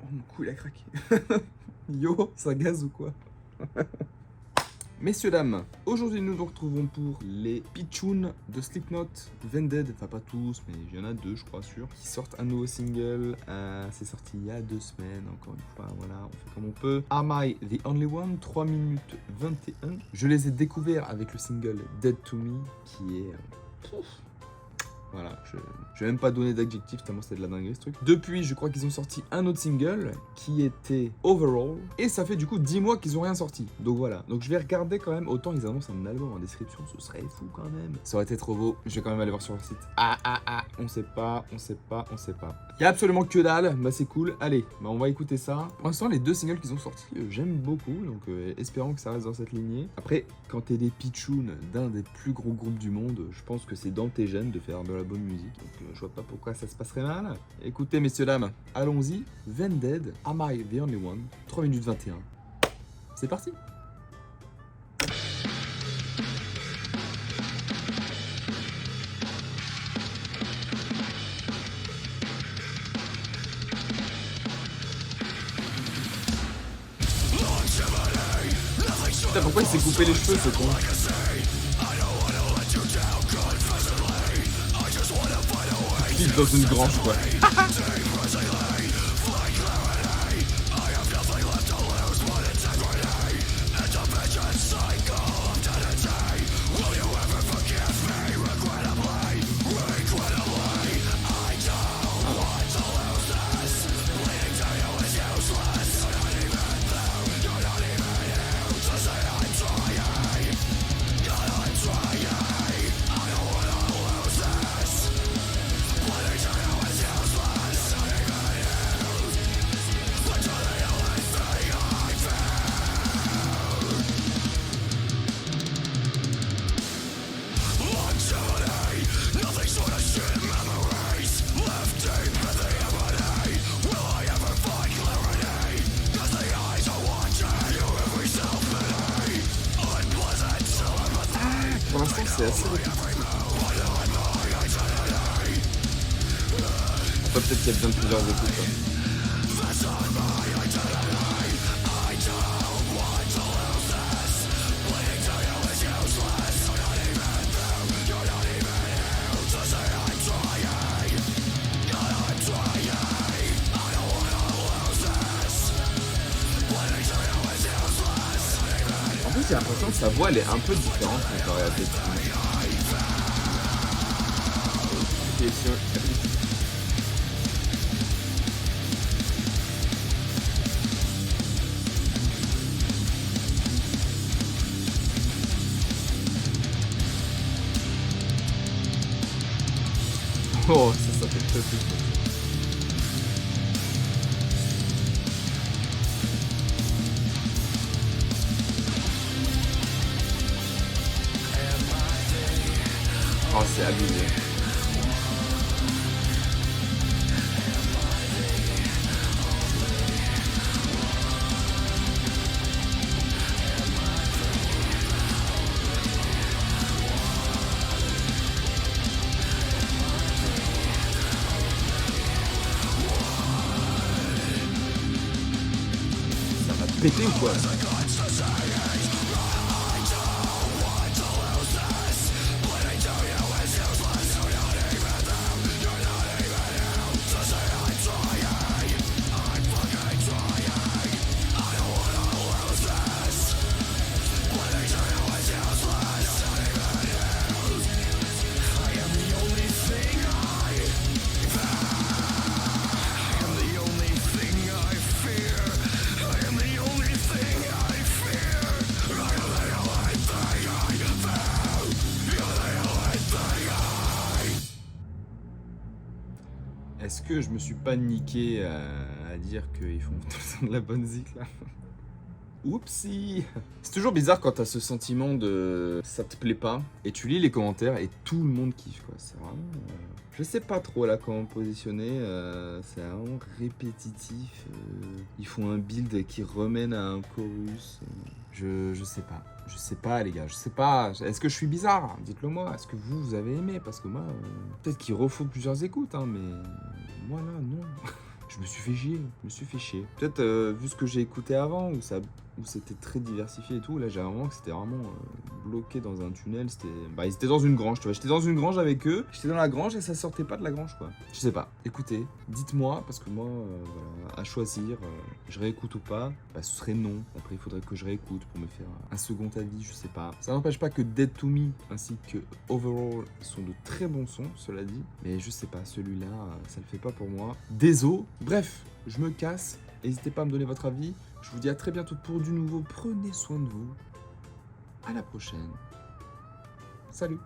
Oh, mon cou, il a craqué. Yo, ça gaz ou quoi? Messieurs, dames, aujourd'hui nous nous retrouvons pour les pitchouns de Slipknot, Vended, enfin pas tous, mais il y en a deux je crois sûr, qui sortent un nouveau single, c'est sorti il y a 2 semaines, encore une fois, voilà, on fait comme on peut. Am I the Only One, 3 minutes 21. Je les ai découverts avec le single Dead to Me, qui est... Voilà, je vais même pas donner d'adjectif tellement c'est de la dinguerie ce truc. Depuis, je crois qu'ils ont sorti un autre single qui était Overall. Et ça fait du coup 10 mois qu'ils ont rien sorti. Donc voilà. Donc je vais regarder quand même. Autant ils annoncent un album en description, ce serait fou quand même. Ça aurait été trop beau. Je vais quand même aller voir sur leur site. On sait pas. Il y a absolument que dalle. Bah c'est cool. Allez, bah on va écouter ça. Pour l'instant, les 2 singles qu'ils ont sortis, j'aime beaucoup. Donc espérons que ça reste dans cette lignée. Après, quand t'es des pitchouns d'un des plus gros groupes du monde, je pense que c'est dans tes gènes de faire de la bonne musique. Donc je vois pas pourquoi ça se passerait mal. Écoutez, messieurs, dames, allons-y. Vended, Am I the Only One, 3 minutes 21. C'est parti. Putain, pourquoi il s'est coupé les cheveux ce con? Il est dans une grange quoi. Pour l'instant, c'est assez répétitif. Enfin, peut-être qu'il y a besoin de plusieurs écoutes. Quoi. En plus, j'ai l'impression que sa voix, elle est un peu différente comparée à d'autres. Oh, ça fait très plaisir. Oh, c'est abusé. Ça va péter ou quoi? Est-ce que je me suis pas niqué à dire qu'ils font tout le temps de la bonne zik là? Oupsie! C'est toujours bizarre quand t'as ce sentiment de ça te plaît pas et tu lis les commentaires et tout le monde kiffe quoi. C'est vraiment. Je sais pas trop là comment me positionner. C'est vraiment répétitif. Ils font un build qui remène à un chorus. Je sais pas. Je sais pas les gars. Je sais pas. Est-ce que je suis bizarre? Dites-le moi. Est-ce que vous avez aimé? Parce que moi, peut-être qu'il refaut plusieurs écoutes, hein, mais moi là non. Je me suis fait chier, je me suis fait chier. Peut-être vu ce que j'ai écouté avant, où c'était très diversifié et tout, là j'ai l'impression que c'était vraiment bloqué dans un tunnel. Bah, ils étaient dans une grange, tu vois. J'étais dans une grange avec eux, j'étais dans la grange et ça sortait pas de la grange, quoi. Je sais pas. Écoutez, dites-moi, parce que moi, voilà, à choisir, je réécoute ou pas, bah ce serait non. Après, il faudrait que je réécoute pour me faire un second avis, je sais pas. Ça n'empêche pas que Dead to Me ainsi que Overall sont de très bons sons, cela dit, mais je sais pas, celui-là, ça le fait pas pour moi. Désolé. Bref, je me casse. N'hésitez pas à me donner votre avis. Je vous dis à très bientôt pour du nouveau. Prenez soin de vous. À la prochaine. Salut.